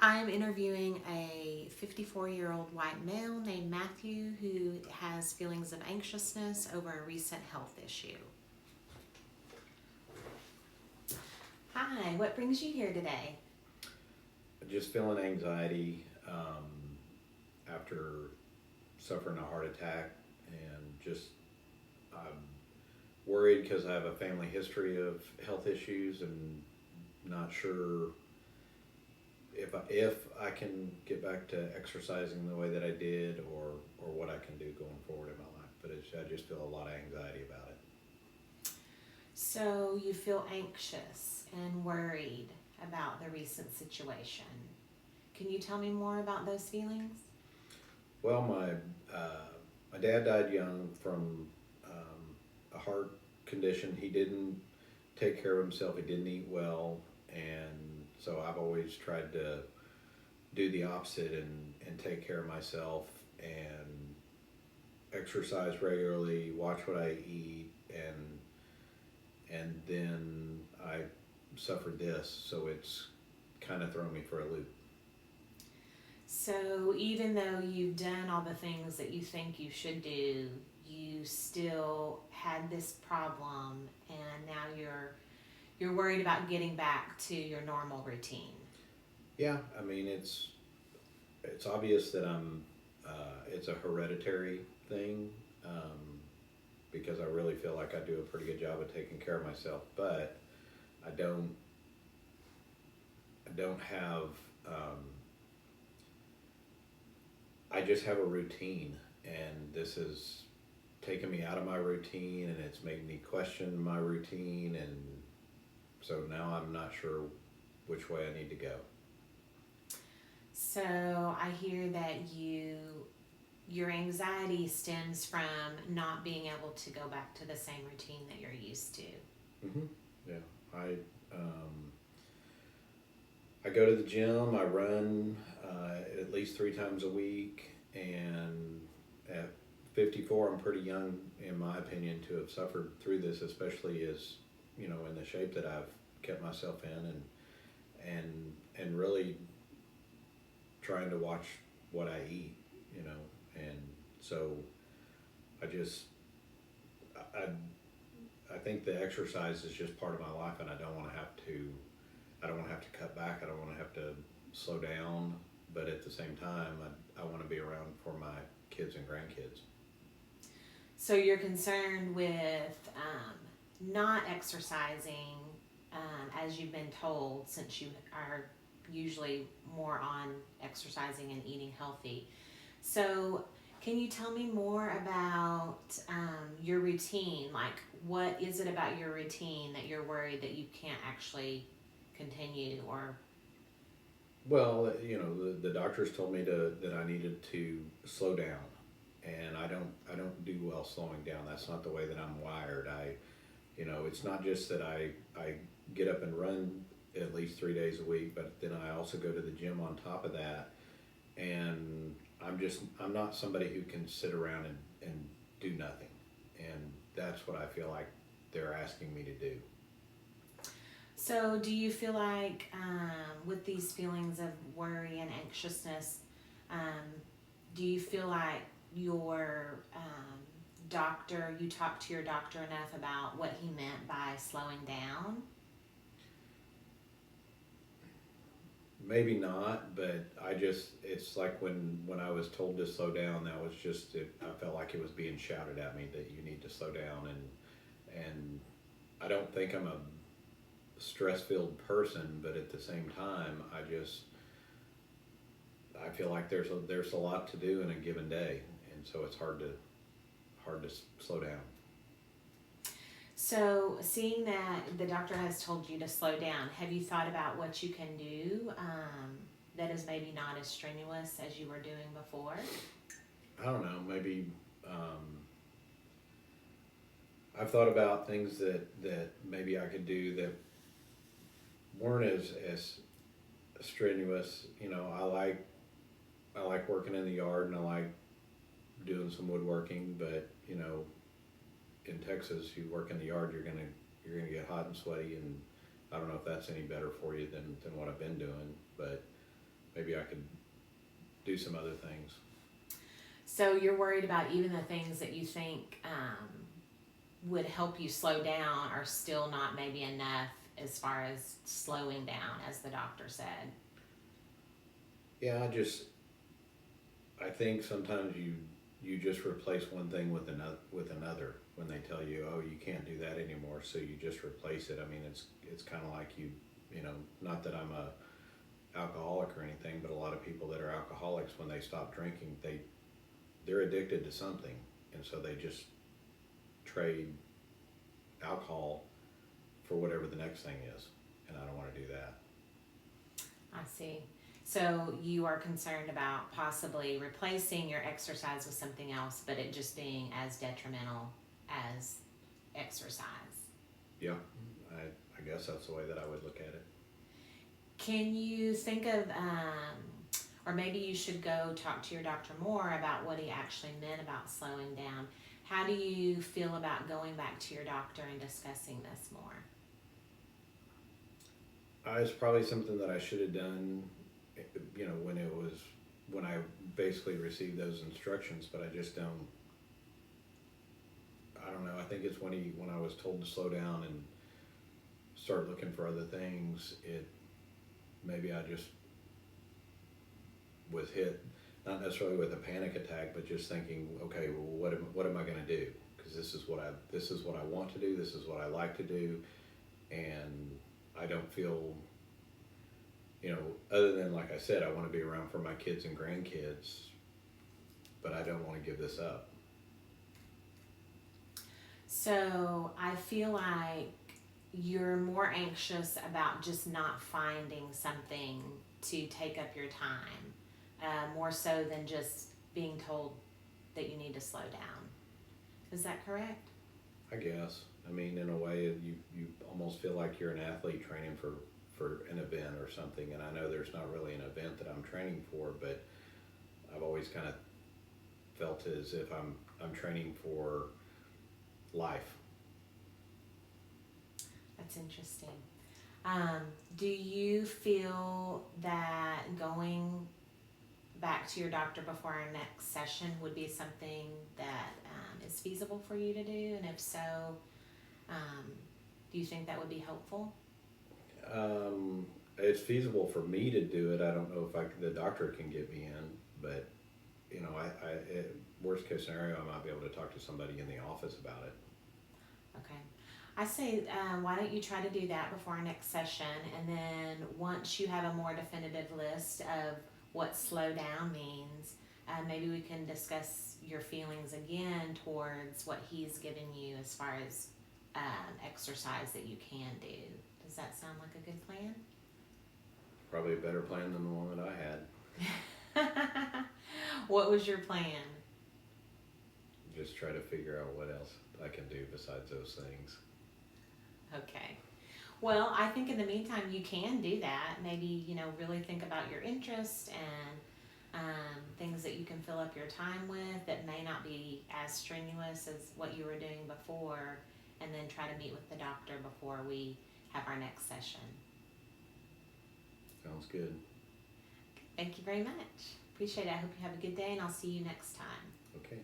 I am interviewing a 54-year-old white male named Matthew who has feelings of anxiousness over a recent health issue. Hi, what brings you here today? Just feeling anxiety after suffering a heart attack, and just I'm worried because I have a family history of health issues, and not sure if I can get back to exercising the way that I did, or what I can do going forward in my life. But I just feel a lot of anxiety about it. So, you feel anxious and worried about the recent situation. Can you tell me more about those feelings? Well, my dad died young from a heart condition. He didn't take care of himself. He didn't eat well, and so I've always tried to do the opposite, and take care of myself and exercise regularly, watch what I eat, and then I suffered this, so it's kind of thrown me for a loop. So, even though you've done all the things that you think you should do, you still had this problem and now you're worried about getting back to your normal routine. Yeah, I mean it's obvious that it's a hereditary thing, because I really feel like I do a pretty good job of taking care of myself, but I don't I don't have I just have a routine, and this has taken me out of my routine, and it's made me question my routine, and so now I'm not sure which way I need to go. So, I hear that your anxiety stems from not being able to go back to the same routine that you're used to. Hmm. Yeah, I um, I go to the gym. I run at least 3 times a week, and at 54, I'm pretty young, in my opinion, to have suffered through this, especially as in the shape that I've kept myself in, and really trying to watch what I eat, and so I just I I think the exercise is just part of my life, and I don't want to have to cut back. I don't want to have to slow down, but at the same time, I want to be around for my kids and grandkids. So, you're concerned with not exercising as you've been told, since you are usually more on exercising and eating healthy. So, can you tell me more about your routine? Like, what is it about your routine that you're worried that you can't actually continue? Or, Well, the doctors told me that I needed to slow down, and I don't do well slowing down. That's not the way that I'm wired. It's not just that I get up and run at least 3 days a week, but then I also go to the gym on top of that, and I'm not somebody who can sit around and do nothing, and that's what I feel like they're asking me to do. so do you feel like with these feelings of worry and anxiousness, um, do you feel like your you talked to your doctor enough about what he meant by slowing down? Maybe not, but it's like when I was told to slow down, that was just it. I felt like it was being shouted at me that you need to slow down, and I don't think I'm a stress filled person, but at the same time, I feel like there's a lot to do in a given day, and so it's hard to slow down. So, seeing that the doctor has told you to slow down, have you thought about what you can do that is maybe not as strenuous as you were doing before? I don't know, maybe I've thought about things that maybe I could do that weren't as strenuous. I like working in the yard, and I like doing some woodworking, but in Texas, you work in the yard, you're gonna get hot and sweaty, and I don't know if that's any better for you than what I've been doing. But maybe I could do some other things. So you're worried about even the things that you think would help you slow down are still not maybe enough as far as slowing down, as the doctor said. Yeah, I think sometimes you just replace one thing with another when they tell you, oh, you can't do that anymore, so you just replace it. I mean, it's kind of like you know, not that I'm a alcoholic or anything, but a lot of people that are alcoholics, when they stop drinking, they're addicted to something, and so they just trade alcohol for whatever the next thing is, and I don't want to do that. I see. So you are concerned about possibly replacing your exercise with something else, but it just being as detrimental as exercise. Yeah, I guess that's the way that I would look at it. Can you think of, or maybe you should go talk to your Dr. Moore about what he actually meant about slowing down. How do you feel about going back to your doctor and discussing this more? It's probably something that I should have done, you know, when I basically received those instructions, but I just don't. I don't know. I think it's when I was told to slow down and start looking for other things. Maybe I just was hit, not necessarily with a panic attack, but just thinking, okay, well, what am I going to do? Because this is what I want to do. This is what I like to do, and I don't feel, you know, other than, like I said, I want to be around for my kids and grandkids, but I don't want to give this up. So I feel like you're more anxious about just not finding something to take up your time, more so than just being told that you need to slow down. Is that correct? I guess. I mean, in a way, you almost feel like you're an athlete training for an event or something, and I know there's not really an event that I'm training for, but I've always kind of felt as if I'm training for life. That's interesting. Do you feel that going back to your doctor before our next session would be something that is feasible for you to do? And if so, do you think that would be helpful? It's feasible for me to do it. I don't know if the doctor can get me in, but you know, worst case scenario, I might be able to talk to somebody in the office about it. Okay. I say, why don't you try to do that before our next session, and then once you have a more definitive list of what slow down means, maybe we can discuss your feelings again towards what he's given you as far as exercise that you can do. Does that sound like a good plan? Probably a better plan than the one that I had. What was your plan? Just try to figure out what else I can do besides those things. Okay. Well, I think in the meantime you can do that. Maybe, you know, really think about your interests and things that you can fill up your time with that may not be as strenuous as what you were doing before, and then try to meet with the doctor before we have our next session. Sounds good. Thank you very much. Appreciate it. I hope you have a good day, and I'll see you next time. Okay.